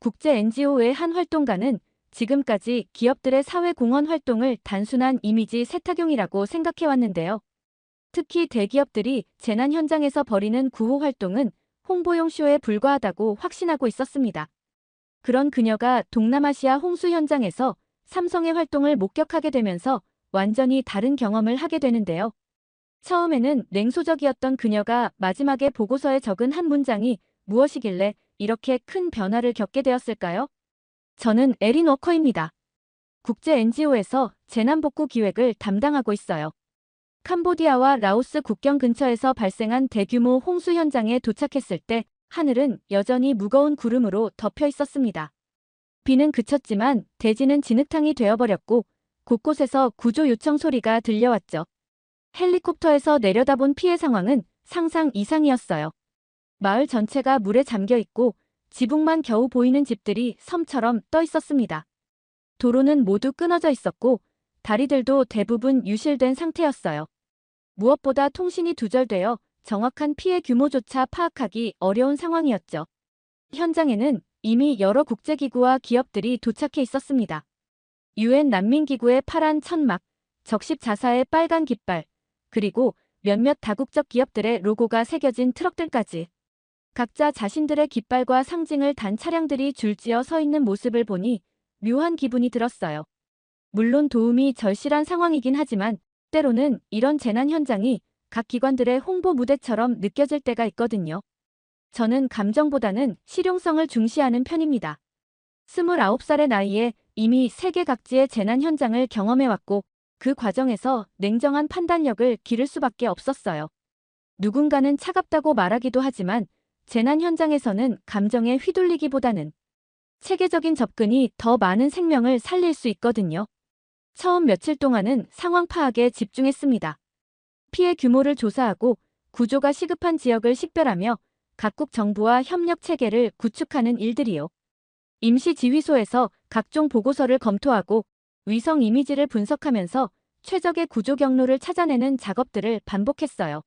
국제 NGO의 한 활동가는 지금까지 기업들의 사회공헌 활동을 단순한 이미지 세탁용이라고 생각해왔는데요. 특히 대기업들이 재난 현장에서 벌이는 구호 활동은 홍보용 쇼에 불과하다고 확신하고 있었습니다. 그런 그녀가 동남아시아 홍수 현장에서 삼성의 활동을 목격하게 되면서 완전히 다른 경험을 하게 되는데요. 처음에는 냉소적이었던 그녀가 마지막에 보고서에 적은 한 문장이 무엇이길래 이렇게 큰 변화를 겪게 되었을까요? 저는 에린 워커입니다. 국제 NGO에서 재난복구 기획을 담당하고 있어요. 캄보디아와 라오스 국경 근처에서 발생한 대규모 홍수 현장에 도착했을 때 하늘은 여전히 무거운 구름으로 덮여 있었습니다. 비는 그쳤지만 대지는 진흙탕이 되어버렸고 곳곳에서 구조 요청 소리가 들려왔죠. 헬리콥터에서 내려다본 피해 상황은 상상 이상이었어요. 마을 전체가 물에 잠겨 있고 지붕만 겨우 보이는 집들이 섬처럼 떠 있었습니다. 도로는 모두 끊어져 있었고 다리들도 대부분 유실된 상태였어요. 무엇보다 통신이 두절되어 정확한 피해 규모조차 파악하기 어려운 상황이었죠. 현장에는 이미 여러 국제기구와 기업들이 도착해 있었습니다. UN 난민기구의 파란 천막, 적십 자사의 빨간 깃발, 그리고 몇몇 다국적 기업들의 로고가 새겨진 트럭들까지. 각자 자신들의 깃발과 상징을 단 차량들이 줄지어 서 있는 모습을 보니 묘한 기분이 들었어요. 물론 도움이 절실한 상황이긴 하지만 때로는 이런 재난 현장이 각 기관들의 홍보 무대처럼 느껴질 때가 있거든요. 저는 감정보다는 실용성을 중시하는 편입니다. 29살의 나이에 이미 세계 각지의 재난 현장을 경험해왔고 그 과정에서 냉정한 판단력을 기를 수밖에 없었어요. 누군가는 차갑다고 말하기도 하지만 재난 현장에서는 감정에 휘둘리기보다는 체계적인 접근이 더 많은 생명을 살릴 수 있거든요. 처음 며칠 동안은 상황 파악에 집중했습니다. 피해 규모를 조사하고 구조가 시급한 지역을 식별하며 각국 정부와 협력 체계를 구축하는 일들이요. 임시지휘소에서 각종 보고서를 검토하고 위성 이미지를 분석하면서 최적의 구조 경로를 찾아내는 작업들을 반복했어요.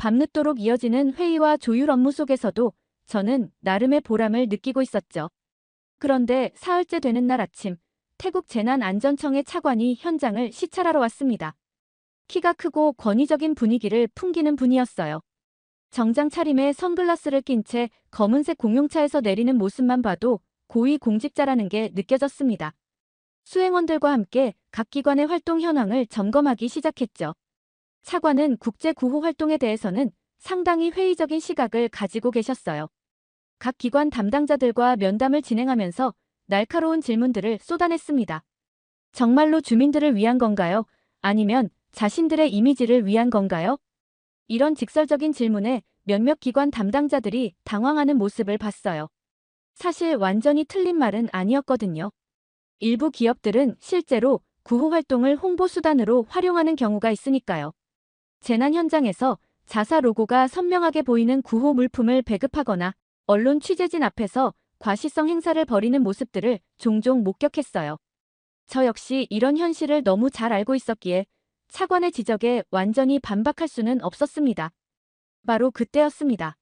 밤늦도록 이어지는 회의와 조율 업무 속에서도 저는 나름의 보람을 느끼고 있었죠. 그런데 사흘째 되는 날 아침, 태국 재난안전청의 차관이 현장을 시찰하러 왔습니다. 키가 크고 권위적인 분위기를 풍기는 분이었어요. 정장 차림에 선글라스를 낀 채 검은색 공용차에서 내리는 모습만 봐도 고위 공직자라는 게 느껴졌습니다. 수행원들과 함께 각 기관의 활동 현황을 점검하기 시작했죠. 차관은 국제 구호 활동에 대해서는 상당히 회의적인 시각을 가지고 계셨어요. 각 기관 담당자들과 면담을 진행하면서 날카로운 질문들을 쏟아냈습니다. 정말로 주민들을 위한 건가요? 아니면 자신들의 이미지를 위한 건가요? 이런 직설적인 질문에 몇몇 기관 담당자들이 당황하는 모습을 봤어요. 사실 완전히 틀린 말은 아니었거든요. 일부 기업들은 실제로 구호 활동을 홍보 수단으로 활용하는 경우가 있으니까요. 재난 현장에서 자사 로고가 선명하게 보이는 구호 물품을 배급하거나 언론 취재진 앞에서 과시성 행사를 벌이는 모습들을 종종 목격했어요. 저 역시 이런 현실을 너무 잘 알고 있었기에 차관의 지적에 완전히 반박할 수는 없었습니다. 바로 그때였습니다.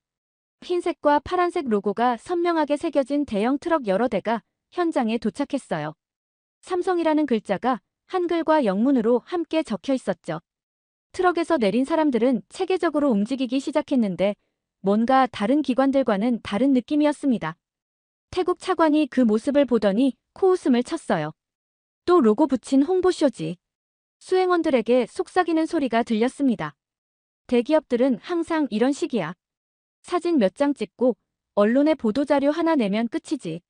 흰색과 파란색 로고가 선명하게 새겨진 대형 트럭 여러 대가 현장에 도착했어요. 삼성이라는 글자가 한글과 영문으로 함께 적혀 있었죠. 트럭에서 내린 사람들은 체계적으로 움직이기 시작했는데 뭔가 다른 기관들과는 다른 느낌이었습니다. 태국 차관이 그 모습을 보더니 코웃음을 쳤어요. 또 로고 붙인 홍보쇼지. 수행원들에게 속삭이는 소리가 들렸습니다. 대기업들은 항상 이런 식이야. 사진 몇 장 찍고 언론에 보도자료 하나 내면 끝이지.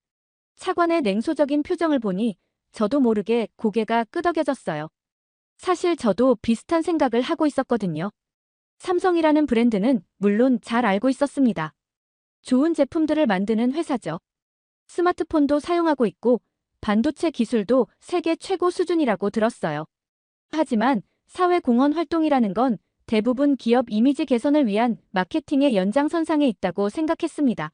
차관의 냉소적인 표정을 보니 저도 모르게 고개가 끄덕여졌어요. 사실 저도 비슷한 생각을 하고 있었거든요. 삼성이라는 브랜드는 물론 잘 알고 있었습니다. 좋은 제품들을 만드는 회사죠. 스마트폰도 사용하고 있고 반도체 기술도 세계 최고 수준이라고 들었어요. 하지만 사회공헌 활동이라는 건 대부분 기업 이미지 개선을 위한 마케팅의 연장선상에 있다고 생각했습니다.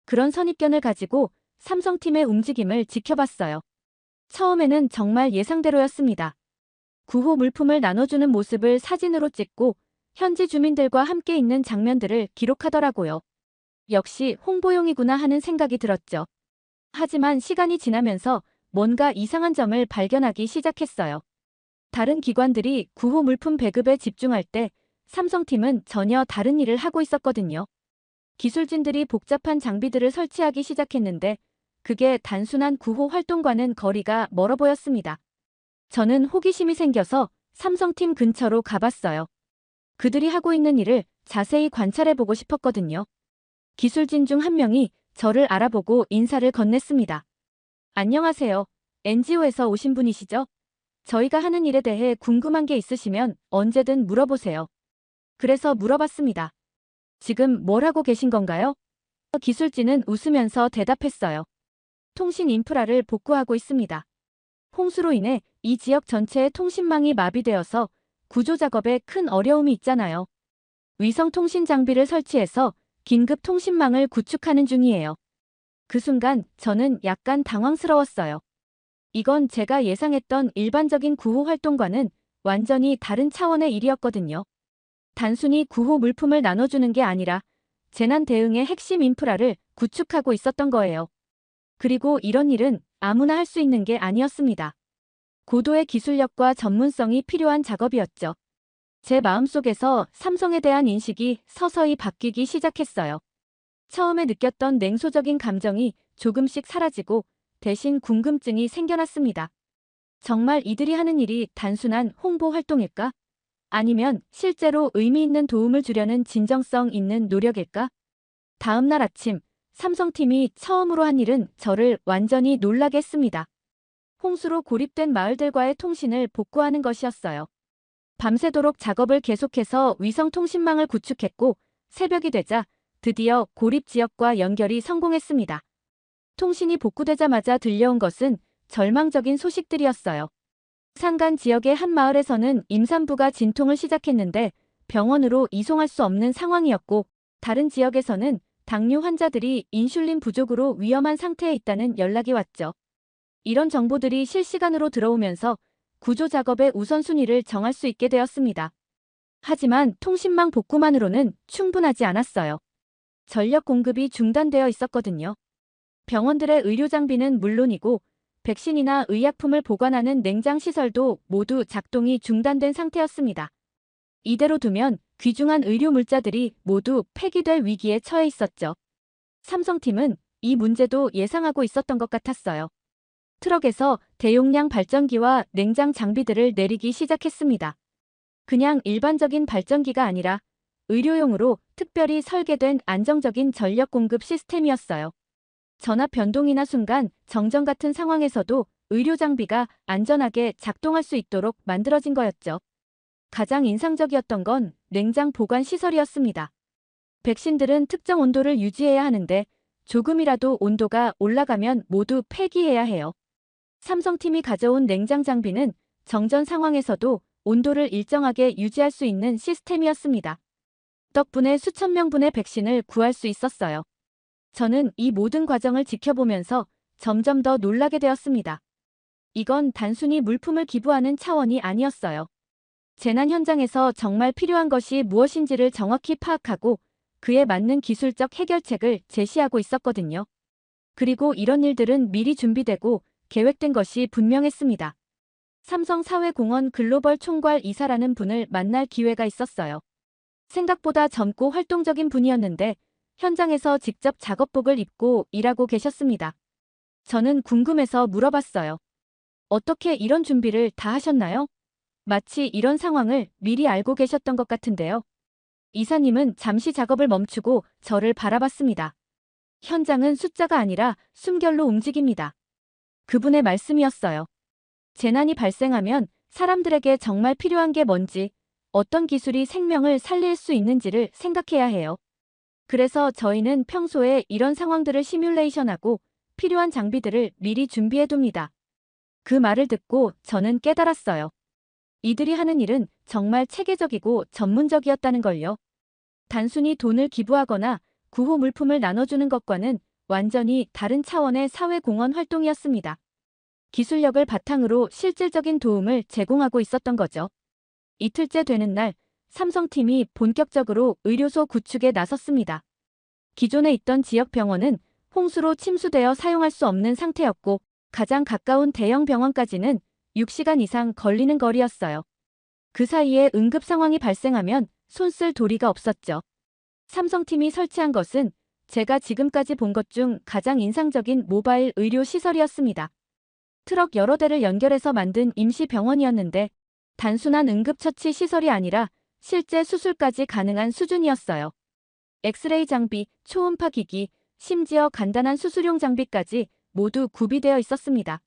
그런 선입견을 가지고 삼성팀의 움직임을 지켜봤어요. 처음에는 정말 예상대로였습니다. 구호 물품을 나눠주는 모습을 사진으로 찍고 현지 주민들과 함께 있는 장면들을 기록하더라고요. 역시 홍보용이구나 하는 생각이 들었죠. 하지만 시간이 지나면서 뭔가 이상한 점을 발견하기 시작했어요. 다른 기관들이 구호 물품 배급에 집중할 때 삼성팀은 전혀 다른 일을 하고 있었거든요. 기술진들이 복잡한 장비들을 설치하기 시작했는데 그게 단순한 구호 활동과는 거리가 멀어 보였습니다. 저는 호기심이 생겨서 삼성팀 근처로 가봤어요. 그들이 하고 있는 일을 자세히 관찰해보고 싶었거든요. 기술진 중 한 명이 저를 알아보고 인사를 건넸습니다. 안녕하세요. NGO에서 오신 분이시죠? 저희가 하는 일에 대해 궁금한 게 있으시면 언제든 물어보세요. 그래서 물어봤습니다. 지금 뭘 하고 계신 건가요? 기술진은 웃으면서 대답했어요. 통신 인프라를 복구하고 있습니다. 홍수로 인해 이 지역 전체의 통신망이 마비되어서 구조 작업에 큰 어려움이 있잖아요. 위성 통신 장비를 설치해서 긴급 통신망을 구축하는 중이에요. 그 순간 저는 약간 당황스러웠어요. 이건 제가 예상했던 일반적인 구호 활동과는 완전히 다른 차원의 일이었거든요. 단순히 구호 물품을 나눠주는 게 아니라 재난 대응의 핵심 인프라를 구축하고 있었던 거예요. 그리고 이런 일은 아무나 할 수 있는 게 아니었습니다. 고도의 기술력과 전문성이 필요한 작업이었죠. 제 마음속에서 삼성에 대한 인식이 서서히 바뀌기 시작했어요. 처음에 느꼈던 냉소적인 감정이 조금씩 사라지고 대신 궁금증이 생겨났습니다. 정말 이들이 하는 일이 단순한 홍보 활동일까? 아니면 실제로 의미 있는 도움을 주려는 진정성 있는 노력일까? 다음 날 아침, 삼성팀이 처음으로 한 일은 저를 완전히 놀라게 했습니다. 홍수로 고립된 마을들과의 통신을 복구하는 것이었어요. 밤새도록 작업을 계속해서 위성 통신망을 구축했고 새벽이 되자 드디어 고립 지역과 연결이 성공했습니다. 통신이 복구되자마자 들려온 것은 절망적인 소식들이었어요. 산간 지역의 한 마을에서는 임산부가 진통을 시작했는데 병원으로 이송할 수 없는 상황이었고 다른 지역에서는 당뇨 환자들이 인슐린 부족으로 위험한 상태에 있다는 연락이 왔죠. 이런 정보들이 실시간으로 들어오면서 구조 작업의 우선순위를 정할 수 있게 되었습니다. 하지만 통신망 복구만으로는 충분하지 않았어요. 전력 공급이 중단되어 있었거든요. 병원들의 의료 장비는 물론이고 백신이나 의약품을 보관하는 냉장 시설도 모두 작동이 중단된 상태였습니다. 이대로 두면 귀중한 의료 물자들이 모두 폐기될 위기에 처해 있었죠. 삼성팀은 이 문제도 예상하고 있었던 것 같았어요. 트럭에서 대용량 발전기와 냉장 장비들을 내리기 시작했습니다. 그냥 일반적인 발전기가 아니라 의료용으로 특별히 설계된 안정적인 전력 공급 시스템이었어요. 전압 변동이나 순간 정전 같은 상황에서도 의료 장비가 안전하게 작동할 수 있도록 만들어진 거였죠. 가장 인상적이었던 건 냉장 보관 시설이었습니다. 백신들은 특정 온도를 유지해야 하는데 조금이라도 온도가 올라가면 모두 폐기해야 해요. 삼성팀이 가져온 냉장 장비는 정전 상황에서도 온도를 일정하게 유지할 수 있는 시스템이었습니다. 덕분에 수천 명분의 백신을 구할 수 있었어요. 저는 이 모든 과정을 지켜보면서 점점 더 놀라게 되었습니다. 이건 단순히 물품을 기부하는 차원이 아니었어요. 재난 현장에서 정말 필요한 것이 무엇인지를 정확히 파악하고 그에 맞는 기술적 해결책을 제시하고 있었거든요. 그리고 이런 일들은 미리 준비되고 계획된 것이 분명했습니다. 삼성사회공헌 글로벌 총괄 이사라는 분을 만날 기회가 있었어요. 생각보다 젊고 활동적인 분이었는데 현장에서 직접 작업복을 입고 일하고 계셨습니다. 저는 궁금해서 물어봤어요. 어떻게 이런 준비를 다 하셨나요? 마치 이런 상황을 미리 알고 계셨던 것 같은데요. 이사님은 잠시 작업을 멈추고 저를 바라봤습니다. 현장은 숫자가 아니라 숨결로 움직입니다. 그분의 말씀이었어요. 재난이 발생하면 사람들에게 정말 필요한 게 뭔지, 어떤 기술이 생명을 살릴 수 있는지를 생각해야 해요. 그래서 저희는 평소에 이런 상황들을 시뮬레이션하고 필요한 장비들을 미리 준비해둡니다. 그 말을 듣고 저는 깨달았어요. 이들이 하는 일은 정말 체계적이고 전문적이었다는 걸요. 단순히 돈을 기부하거나 구호 물품을 나눠주는 것과는 완전히 다른 차원의 사회공헌 활동이었습니다. 기술력을 바탕으로 실질적인 도움을 제공하고 있었던 거죠. 이틀째 되는 날, 삼성팀이 본격적으로 의료소 구축에 나섰습니다. 기존에 있던 지역 병원은 홍수로 침수되어 사용할 수 없는 상태였고 가장 가까운 대형 병원까지는 6시간 이상 걸리는 거리였어요. 그 사이에 응급 상황이 발생하면 손쓸 도리가 없었죠. 삼성팀이 설치한 것은 제가 지금까지 본 것 중 가장 인상적인 모바일 의료 시설이었습니다. 트럭 여러 대를 연결해서 만든 임시 병원이었는데 단순한 응급처치 시설이 아니라 실제 수술까지 가능한 수준이었어요. 엑스레이 장비, 초음파 기기, 심지어 간단한 수술용 장비까지 모두 구비되어 있었습니다.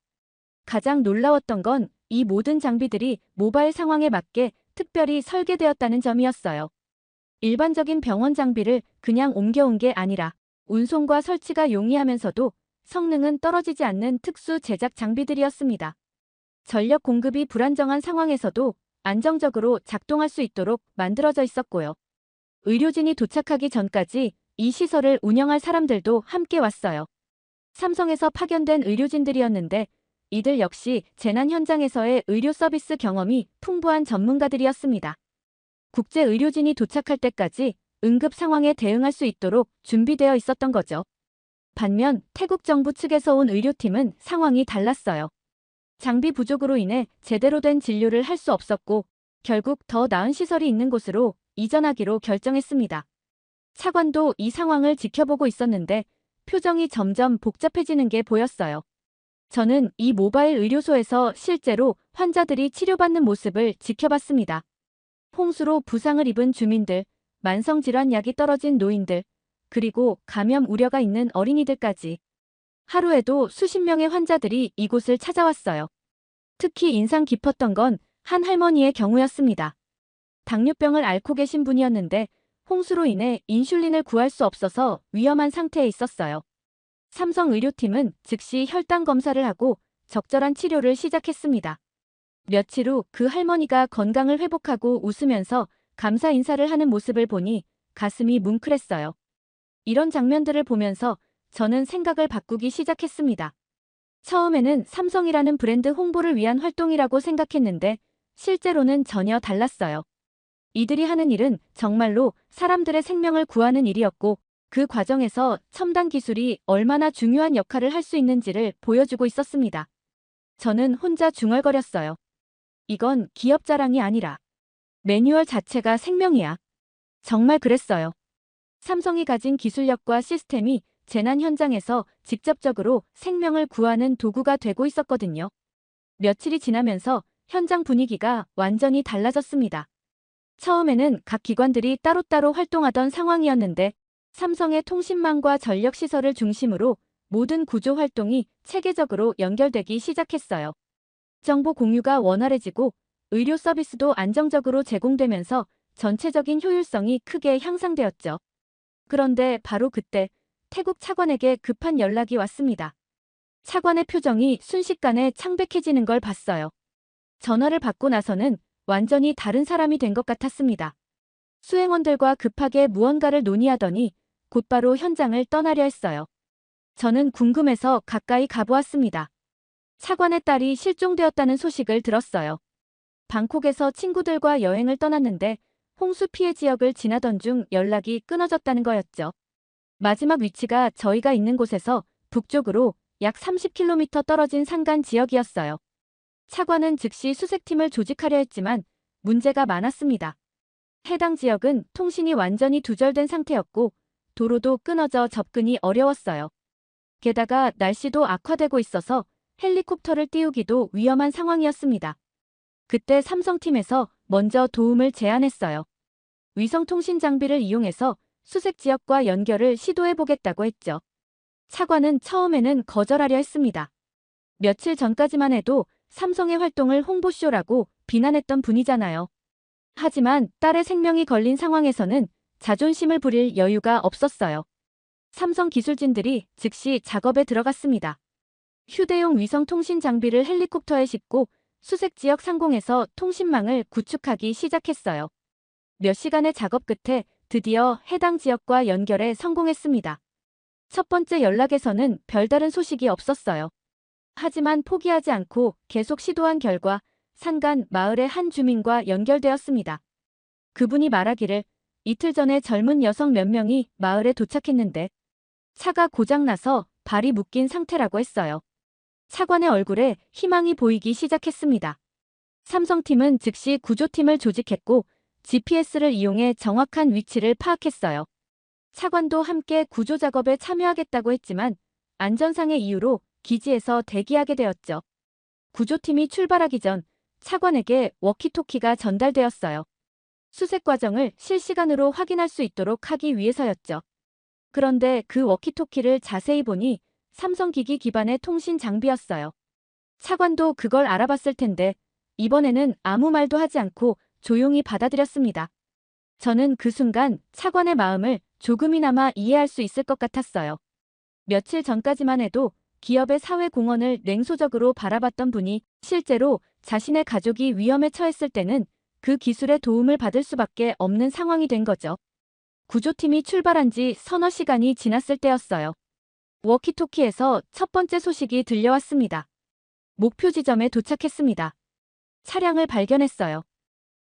가장 놀라웠던 건 이 모든 장비들이 모바일 상황에 맞게 특별히 설계되었다는 점이었어요. 일반적인 병원 장비를 그냥 옮겨온 게 아니라 운송과 설치가 용이하면서도 성능은 떨어지지 않는 특수 제작 장비들이었습니다. 전력 공급이 불안정한 상황에서도 안정적으로 작동할 수 있도록 만들어져 있었고요. 의료진이 도착하기 전까지 이 시설을 운영할 사람들도 함께 왔어요. 삼성에서 파견된 의료진들이었는데 이들 역시 재난 현장에서의 의료 서비스 경험이 풍부한 전문가들이었습니다. 국제 의료진이 도착할 때까지 응급 상황에 대응할 수 있도록 준비되어 있었던 거죠. 반면 태국 정부 측에서 온 의료팀은 상황이 달랐어요. 장비 부족으로 인해 제대로 된 진료를 할 수 없었고 결국 더 나은 시설이 있는 곳으로 이전하기로 결정했습니다. 차관도 이 상황을 지켜보고 있었는데 표정이 점점 복잡해지는 게 보였어요. 저는 이 모바일 의료소에서 실제로 환자들이 치료받는 모습을 지켜봤습니다. 홍수로 부상을 입은 주민들, 만성질환 약이 떨어진 노인들, 그리고 감염 우려가 있는 어린이들까지. 하루에도 수십 명의 환자들이 이곳을 찾아왔어요. 특히 인상 깊었던 건 한 할머니의 경우였습니다. 당뇨병을 앓고 계신 분이었는데 홍수로 인해 인슐린을 구할 수 없어서 위험한 상태에 있었어요. 삼성 의료팀은 즉시 혈당 검사를 하고 적절한 치료를 시작했습니다. 며칠 후 그 할머니가 건강을 회복하고 웃으면서 감사 인사를 하는 모습을 보니 가슴이 뭉클했어요. 이런 장면들을 보면서 저는 생각을 바꾸기 시작했습니다. 처음에는 삼성이라는 브랜드 홍보를 위한 활동이라고 생각했는데 실제로는 전혀 달랐어요. 이들이 하는 일은 정말로 사람들의 생명을 구하는 일이었고 그 과정에서 첨단 기술이 얼마나 중요한 역할을 할 수 있는지를 보여주고 있었습니다. 저는 혼자 중얼거렸어요. 이건 기업 자랑이 아니라 매뉴얼 자체가 생명이야. 정말 그랬어요. 삼성이 가진 기술력과 시스템이 재난 현장에서 직접적으로 생명을 구하는 도구가 되고 있었거든요. 며칠이 지나면서 현장 분위기가 완전히 달라졌습니다. 처음에는 각 기관들이 따로따로 활동하던 상황이었는데 삼성의 통신망과 전력시설을 중심으로 모든 구조 활동이 체계적으로 연결되기 시작했어요. 정보 공유가 원활해지고 의료 서비스도 안정적으로 제공되면서 전체적인 효율성이 크게 향상되었죠. 그런데 바로 그때 태국 차관에게 급한 연락이 왔습니다. 차관의 표정이 순식간에 창백해지는 걸 봤어요. 전화를 받고 나서는 완전히 다른 사람이 된 것 같았습니다. 수행원들과 급하게 무언가를 논의하더니 곧바로 현장을 떠나려 했어요. 저는 궁금해서 가까이 가보았습니다. 차관의 딸이 실종되었다는 소식을 들었어요. 방콕에서 친구들과 여행을 떠났는데 홍수 피해 지역을 지나던 중 연락이 끊어졌다는 거였죠. 마지막 위치가 저희가 있는 곳에서 북쪽으로 약 30km 떨어진 산간 지역이었어요. 차관은 즉시 수색팀을 조직하려 했지만 문제가 많았습니다. 해당 지역은 통신이 완전히 두절된 상태였고 도로도 끊어져 접근이 어려웠어요. 게다가 날씨도 악화되고 있어서 헬리콥터를 띄우기도 위험한 상황이었습니다. 그때 삼성팀에서 먼저 도움을 제안했어요. 위성통신 장비를 이용해서 수색 지역과 연결을 시도해보겠다고 했죠. 차관은 처음에는 거절하려 했습니다. 며칠 전까지만 해도 삼성의 활동을 홍보쇼라고 비난했던 분이잖아요. 하지만 딸의 생명이 걸린 상황에서는 자존심을 부릴 여유가 없었어요. 삼성 기술진들이 즉시 작업에 들어갔습니다. 휴대용 위성 통신 장비를 헬리콥터에 싣고 수색 지역 상공에서 통신망을 구축하기 시작했어요. 몇 시간의 작업 끝에 드디어 해당 지역과 연결에 성공했습니다. 첫 번째 연락에서는 별다른 소식이 없었어요. 하지만 포기하지 않고 계속 시도한 결과 산간 마을의 한 주민과 연결되었습니다. 그분이 말하기를 이틀 전에 젊은 여성 몇 명이 마을에 도착했는데 차가 고장나서 발이 묶인 상태라고 했어요. 차관의 얼굴에 희망이 보이기 시작했습니다. 삼성팀은 즉시 구조팀을 조직했고 GPS를 이용해 정확한 위치를 파악했어요. 차관도 함께 구조 작업에 참여하겠다고 했지만 안전상의 이유로 기지에서 대기하게 되었죠. 구조팀이 출발하기 전 차관에게 워키토키가 전달되었어요. 수색 과정을 실시간으로 확인할 수 있도록 하기 위해서였죠. 그런데 그 워키토키를 자세히 보니 삼성기기 기반의 통신 장비였어요. 차관도 그걸 알아봤을 텐데 이번에는 아무 말도 하지 않고 조용히 받아들였습니다. 저는 그 순간 차관의 마음을 조금이나마 이해할 수 있을 것 같았어요. 며칠 전까지만 해도 기업의 사회 공헌을 냉소적으로 바라봤던 분이 실제로 자신의 가족이 위험에 처했을 때는 그 기술의 도움을 받을 수밖에 없는 상황이 된 거죠. 구조팀이 출발한 지 서너 시간이 지났을 때였어요. 워키토키에서 첫 번째 소식이 들려왔습니다. 목표 지점에 도착했습니다. 차량을 발견했어요.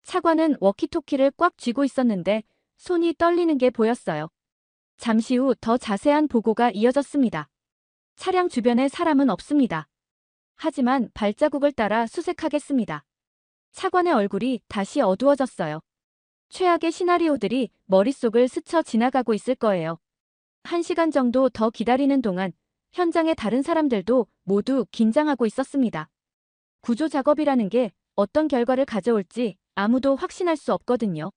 차관은 워키토키를 꽉 쥐고 있었는데 손이 떨리는 게 보였어요. 잠시 후 더 자세한 보고가 이어졌습니다. 차량 주변에 사람은 없습니다. 하지만 발자국을 따라 수색하겠습니다. 차관의 얼굴이 다시 어두워졌어요. 최악의 시나리오들이 머릿속을 스쳐 지나가고 있을 거예요. 1시간 정도 더 기다리는 동안 현장의 다른 사람들도 모두 긴장하고 있었습니다. 구조 작업이라는 게 어떤 결과를 가져올지 아무도 확신할 수 없거든요.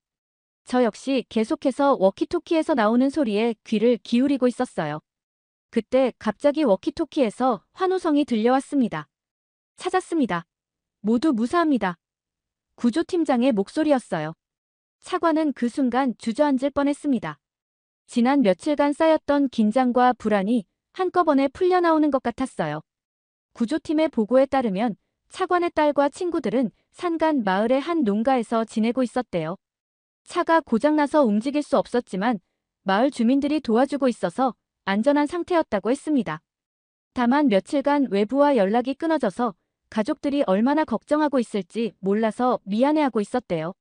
저 역시 계속해서 워키토키에서 나오는 소리에 귀를 기울이고 있었어요. 그때 갑자기 워키토키에서 환호성이 들려왔습니다. 찾았습니다. 모두 무사합니다. 구조팀장의 목소리였어요. 차관은 그 순간 주저앉을 뻔했습니다. 지난 며칠간 쌓였던 긴장과 불안이 한꺼번에 풀려나오는 것 같았어요. 구조팀의 보고에 따르면 차관의 딸과 친구들은 산간 마을의 한 농가에서 지내고 있었대요. 차가 고장나서 움직일 수 없었지만 마을 주민들이 도와주고 있어서 안전한 상태였다고 했습니다. 다만 며칠간 외부와 연락이 끊어져서 가족들이 얼마나 걱정하고 있을지 몰라서 미안해하고 있었대요.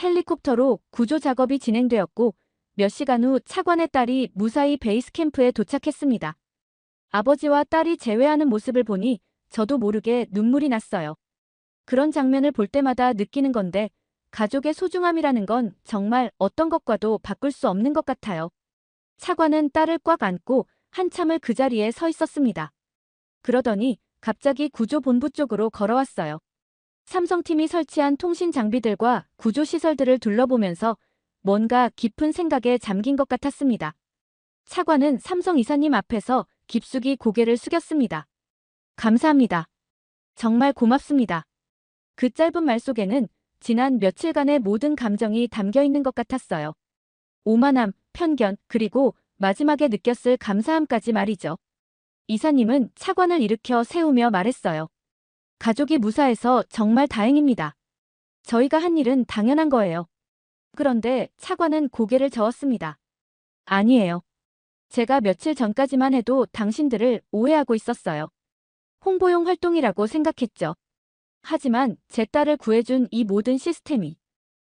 헬리콥터로 구조 작업이 진행되었고 몇 시간 후 차관의 딸이 무사히 베이스 캠프에 도착했습니다. 아버지와 딸이 재회하는 모습을 보니 저도 모르게 눈물이 났어요. 그런 장면을 볼 때마다 느끼는 건데 가족의 소중함이라는 건 정말 어떤 것과도 바꿀 수 없는 것 같아요. 차관은 딸을 꽉 안고 한참을 그 자리에 서 있었습니다. 그러더니 갑자기 구조본부 쪽으로 걸어왔어요. 삼성팀이 설치한 통신 장비들과 구조시설들을 둘러보면서 뭔가 깊은 생각에 잠긴 것 같았습니다. 차관은 삼성 이사님 앞에서 깊숙이 고개를 숙였습니다. 감사합니다. 정말 고맙습니다. 그 짧은 말 속에는 지난 며칠간의 모든 감정이 담겨 있는 것 같았어요. 오만함, 편견, 그리고 마지막에 느꼈을 감사함까지 말이죠. 이사님은 차관을 일으켜 세우며 말했어요. 가족이 무사해서 정말 다행입니다. 저희가 한 일은 당연한 거예요. 그런데 차관은 고개를 저었습니다. 아니에요. 제가 며칠 전까지만 해도 당신들을 오해하고 있었어요. 홍보용 활동이라고 생각했죠. 하지만 제 딸을 구해준 이 모든 시스템이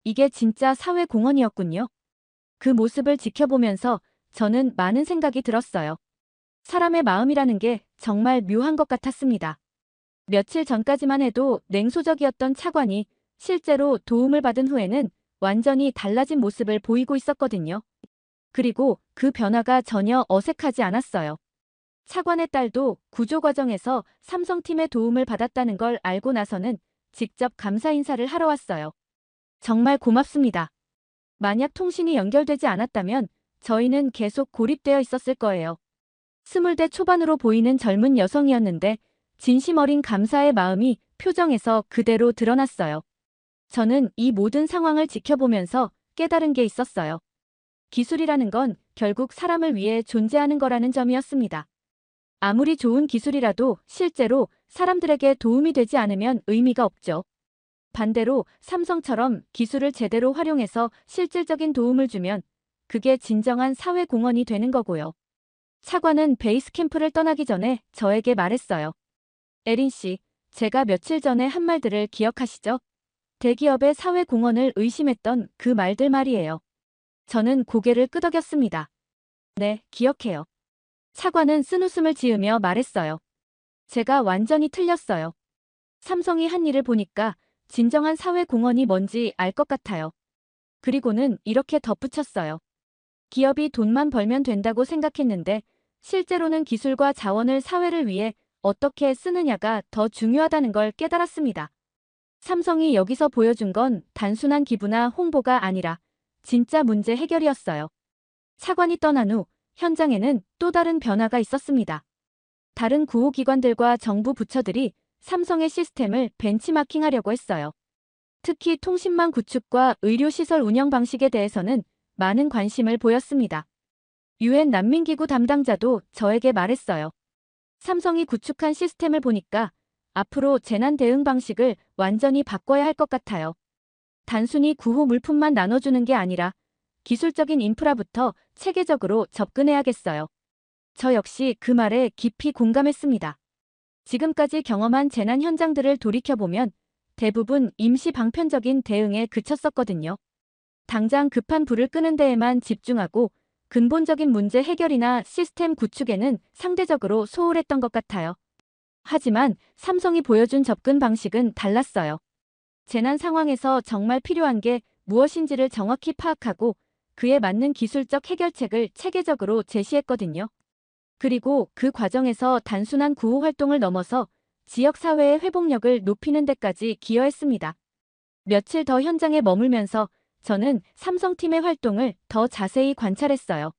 이게 진짜 사회 공헌이었군요. 그 모습을 지켜보면서 저는 많은 생각이 들었어요. 사람의 마음이라는 게 정말 묘한 것 같았습니다. 며칠 전까지만 해도 냉소적이었던 차관이 실제로 도움을 받은 후에는 완전히 달라진 모습을 보이고 있었거든요. 그리고 그 변화가 전혀 어색하지 않았어요. 차관의 딸도 구조 과정에서 삼성팀의 도움을 받았다는 걸 알고 나서는 직접 감사 인사를 하러 왔어요. 정말 고맙습니다. 만약 통신이 연결되지 않았다면 저희는 계속 고립되어 있었을 거예요. 20대 초반으로 보이는 젊은 여성이었는데 진심 어린 감사의 마음이 표정에서 그대로 드러났어요. 저는 이 모든 상황을 지켜보면서 깨달은 게 있었어요. 기술이라는 건 결국 사람을 위해 존재하는 거라는 점이었습니다. 아무리 좋은 기술이라도 실제로 사람들에게 도움이 되지 않으면 의미가 없죠. 반대로 삼성처럼 기술을 제대로 활용해서 실질적인 도움을 주면 그게 진정한 사회 공헌이 되는 거고요. 차관은 베이스 캠프를 떠나기 전에 저에게 말했어요. 에린 씨, 제가 며칠 전에 한 말들을 기억하시죠? 대기업의 사회 공헌을 의심했던 그 말들 말이에요. 저는 고개를 끄덕였습니다. 네, 기억해요. 차관은 쓴웃음을 지으며 말했어요. 제가 완전히 틀렸어요. 삼성이 한 일을 보니까 진정한 사회공헌이 뭔지 알 것 같아요. 그리고는 이렇게 덧붙였어요. 기업이 돈만 벌면 된다고 생각했는데 실제로는 기술과 자원을 사회를 위해 어떻게 쓰느냐가 더 중요하다는 걸 깨달았습니다. 삼성이 여기서 보여준 건 단순한 기부나 홍보가 아니라 진짜 문제 해결이었어요. 차관이 떠난 후 현장에는 또 다른 변화가 있었습니다. 다른 구호기관들과 정부 부처들이 삼성의 시스템을 벤치마킹하려고 했어요. 특히 통신망 구축과 의료시설 운영 방식에 대해서는 많은 관심을 보였습니다. 유엔 난민기구 담당자도 저에게 말했어요. 삼성이 구축한 시스템을 보니까 앞으로 재난 대응 방식을 완전히 바꿔야 할 것 같아요. 단순히 구호 물품만 나눠주는 게 아니라 기술적인 인프라부터 체계적으로 접근해야겠어요. 저 역시 그 말에 깊이 공감했습니다. 지금까지 경험한 재난 현장들을 돌이켜보면 대부분 임시 방편적인 대응에 그쳤었거든요. 당장 급한 불을 끄는 데에만 집중하고 근본적인 문제 해결이나 시스템 구축에는 상대적으로 소홀했던 것 같아요. 하지만 삼성이 보여준 접근 방식은 달랐어요. 재난 상황에서 정말 필요한 게 무엇인지를 정확히 파악하고 그에 맞는 기술적 해결책을 체계적으로 제시했거든요. 그리고 그 과정에서 단순한 구호 활동을 넘어서 지역사회의 회복력을 높이는 데까지 기여했습니다. 며칠 더 현장에 머물면서 저는 삼성팀의 활동을 더 자세히 관찰했어요.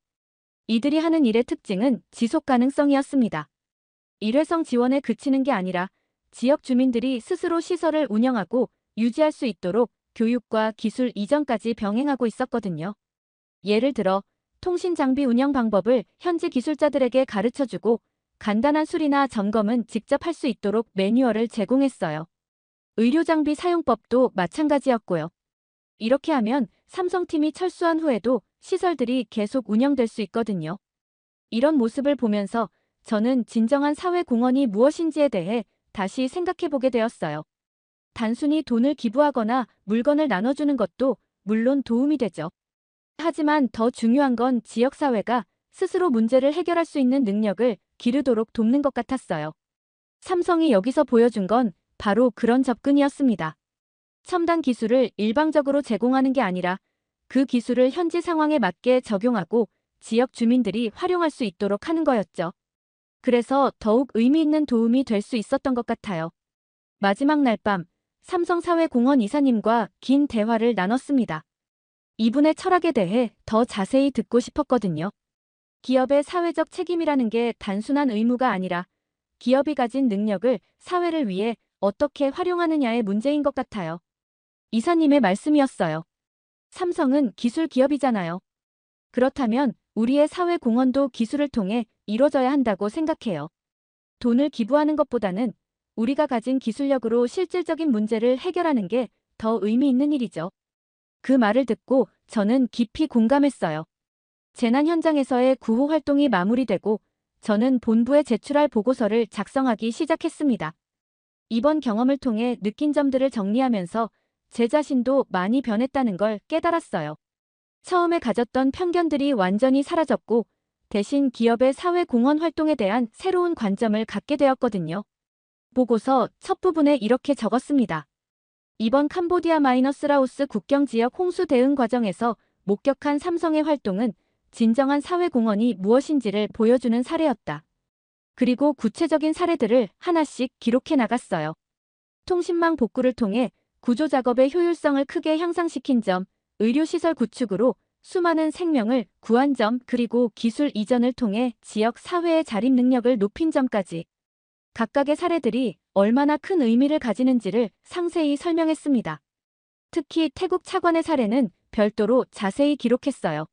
이들이 하는 일의 특징은 지속 가능성이었습니다. 일회성 지원에 그치는 게 아니라 지역 주민들이 스스로 시설을 운영하고 유지할 수 있도록 교육과 기술 이전까지 병행하고 있었거든요. 예를 들어 통신 장비 운영 방법을 현지 기술자들에게 가르쳐주고 간단한 수리나 점검은 직접 할 수 있도록 매뉴얼을 제공했어요. 의료 장비 사용법도 마찬가지였고요. 이렇게 하면 삼성팀이 철수한 후에도 시설들이 계속 운영될 수 있거든요. 이런 모습을 보면서 저는 진정한 사회공헌이 무엇인지에 대해 다시 생각해보게 되었어요. 단순히 돈을 기부하거나 물건을 나눠주는 것도 물론 도움이 되죠. 하지만 더 중요한 건 지역사회가 스스로 문제를 해결할 수 있는 능력을 기르도록 돕는 것 같았어요. 삼성이 여기서 보여준 건 바로 그런 접근이었습니다. 첨단 기술을 일방적으로 제공하는 게 아니라 그 기술을 현지 상황에 맞게 적용하고 지역 주민들이 활용할 수 있도록 하는 거였죠. 그래서 더욱 의미 있는 도움이 될 수 있었던 것 같아요. 마지막 날 밤, 삼성사회공헌 이사님과 긴 대화를 나눴습니다. 이분의 철학에 대해 더 자세히 듣고 싶었거든요. 기업의 사회적 책임이라는 게 단순한 의무가 아니라 기업이 가진 능력을 사회를 위해 어떻게 활용하느냐의 문제인 것 같아요. 이사님의 말씀이었어요. 삼성은 기술 기업이잖아요. 그렇다면 우리의 사회 공헌도 기술을 통해 이루어져야 한다고 생각해요. 돈을 기부하는 것보다는 우리가 가진 기술력으로 실질적인 문제를 해결하는 게 더 의미 있는 일이죠. 그 말을 듣고 저는 깊이 공감했어요. 재난 현장에서의 구호 활동이 마무리되고 저는 본부에 제출할 보고서를 작성하기 시작했습니다. 이번 경험을 통해 느낀 점들을 정리하면서 제 자신도 많이 변했다는 걸 깨달았어요. 처음에 가졌던 편견들이 완전히 사라졌고 대신 기업의 사회 공헌 활동에 대한 새로운 관점을 갖게 되었거든요. 보고서 첫 부분에 이렇게 적었습니다. 이번 캄보디아-라오스 국경 지역 홍수 대응 과정에서 목격한 삼성의 활동은 진정한 사회 공헌이 무엇인지를 보여주는 사례였다. 그리고 구체적인 사례들을 하나씩 기록해 나갔어요. 통신망 복구를 통해 구조 작업의 효율성을 크게 향상시킨 점, 의료시설 구축으로 수많은 생명을 구한 점, 그리고 기술 이전을 통해 지역 사회의 자립 능력을 높인 점까지 각각의 사례들이 얼마나 큰 의미를 가지는지를 상세히 설명했습니다. 특히 태국 차관의 사례는 별도로 자세히 기록했어요.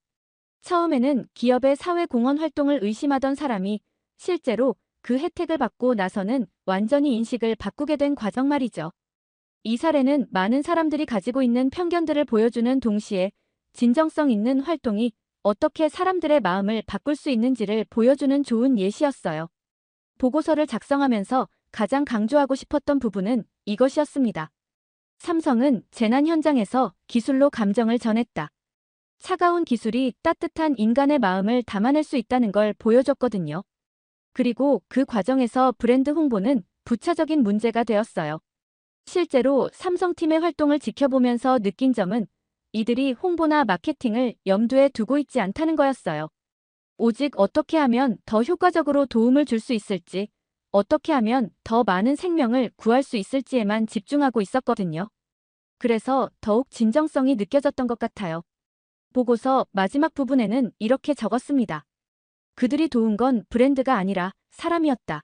처음에는 기업의 사회 공헌 활동을 의심하던 사람이 실제로 그 혜택을 받고 나서는 완전히 인식을 바꾸게 된 과정 말이죠. 이 사례는 많은 사람들이 가지고 있는 편견들을 보여주는 동시에 진정성 있는 활동이 어떻게 사람들의 마음을 바꿀 수 있는지를 보여주는 좋은 예시였어요. 보고서를 작성하면서 가장 강조하고 싶었던 부분은 이것이었습니다. 삼성은 재난 현장에서 기술로 감정을 전했다. 차가운 기술이 따뜻한 인간의 마음을 담아낼 수 있다는 걸 보여줬거든요. 그리고 그 과정에서 브랜드 홍보는 부차적인 문제가 되었어요. 실제로 삼성팀의 활동을 지켜보면서 느낀 점은 이들이 홍보나 마케팅을 염두에 두고 있지 않다는 거였어요. 오직 어떻게 하면 더 효과적으로 도움을 줄 수 있을지, 어떻게 하면 더 많은 생명을 구할 수 있을지에만 집중하고 있었거든요. 그래서 더욱 진정성이 느껴졌던 것 같아요. 보고서 마지막 부분에는 이렇게 적었습니다. 그들이 도운 건 브랜드가 아니라 사람이었다.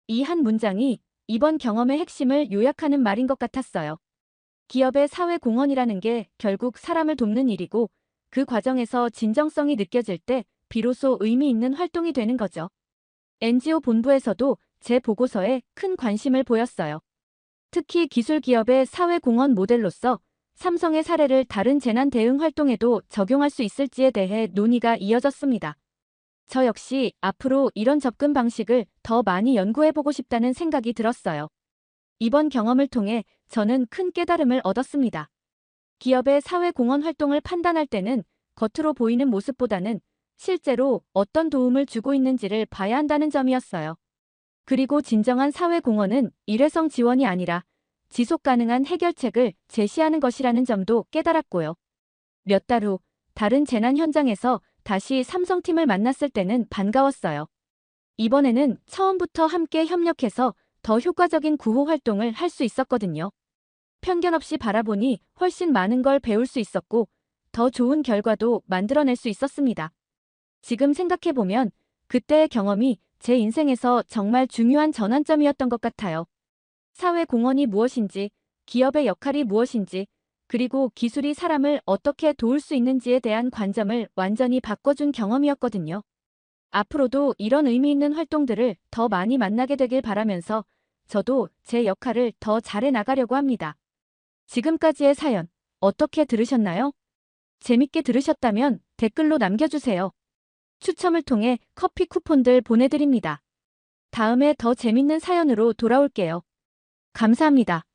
이 한 문장이 이번 경험의 핵심을 요약하는 말인 것 같았어요. 기업의 사회 공헌이라는 게 결국 사람을 돕는 일이고 그 과정에서 진정성이 느껴질 때 비로소 의미 있는 활동이 되는 거죠. NGO 본부에서도 제 보고서에 큰 관심을 보였어요. 특히 기술 기업의 사회 공헌 모델로서 삼성의 사례를 다른 재난 대응 활동에도 적용할 수 있을지에 대해 논의가 이어졌습니다. 저 역시 앞으로 이런 접근 방식을 더 많이 연구해보고 싶다는 생각이 들었어요. 이번 경험을 통해 저는 큰 깨달음을 얻었습니다. 기업의 사회 공헌 활동을 판단할 때는 겉으로 보이는 모습보다는 실제로 어떤 도움을 주고 있는지를 봐야 한다는 점이었어요. 그리고 진정한 사회 공헌은 일회성 지원이 아니라 지속 가능한 해결책을 제시하는 것이라는 점도 깨달았고요. 몇 달 후 다른 재난 현장에서 다시 삼성팀을 만났을 때는 반가웠어요. 이번에는 처음부터 함께 협력해서 더 효과적인 구호 활동을 할 수 있었거든요. 편견 없이 바라보니 훨씬 많은 걸 배울 수 있었고 더 좋은 결과도 만들어낼 수 있었습니다. 지금 생각해보면 그때의 경험이 제 인생에서 정말 중요한 전환점이었던 것 같아요. 사회 공헌이 무엇인지, 기업의 역할이 무엇인지, 그리고 기술이 사람을 어떻게 도울 수 있는지에 대한 관점을 완전히 바꿔준 경험이었거든요. 앞으로도 이런 의미 있는 활동들을 더 많이 만나게 되길 바라면서 저도 제 역할을 더 잘해 나가려고 합니다. 지금까지의 사연 어떻게 들으셨나요? 재밌게 들으셨다면 댓글로 남겨주세요. 추첨을 통해 커피 쿠폰들 보내드립니다. 다음에 더 재밌는 사연으로 돌아올게요. 감사합니다.